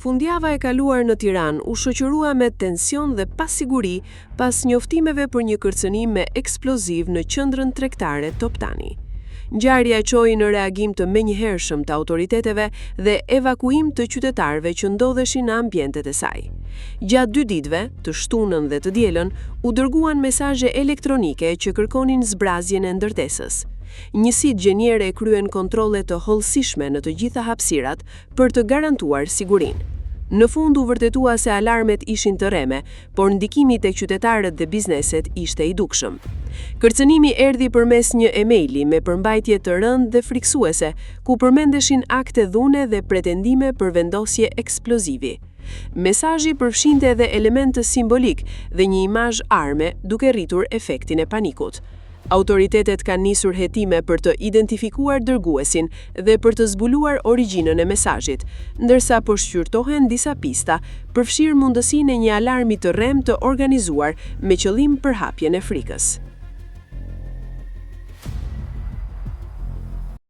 Fundjava e kaluar në Tiranë u shoqërua me tension dhe pasiguri pas njoftimeve për një kërcënim me eksploziv në qendrën tregtare Top Tani. Ngjarja çoi në reagim të menjëhershëm të autoriteteve dhe evakuim të qytetarëve që ndodheshin në ambientet e saj. Gjatë 2 ditëve, të shtunën dhe të dielën, u dërguan mesazhe elektronike që kërkonin zbrazjen e ndërtesës. Njësitë gjeniere kryen kontrolle të hollësishme në të gjitha hapësirat për të garantuar sigurinë. Në fund u vërtetua se alarmet ishin të rreme, por ndikimi tek qytetarët dhe bizneset ishte i dukshëm. Kërcënimi erdhi përmes një emaili me përmbajtje të rëndë dhe friksuese, ku përmendeshin akte dhune dhe pretendime për vendosje eksplozivi. Mesazhi përfshinte edhe elemente simbolik dhe një imazh arme, duke rritur efektin e panikut. Autoritetet kanë nisur hetime për të identifikuar dërguesin dhe për të zbuluar origjinën e mesazhit, ndërsa po shqyrtohen disa pista, përfshirë mundësinë e një alarmi të rrem të organizuar me qëllim përhapjen e frikës.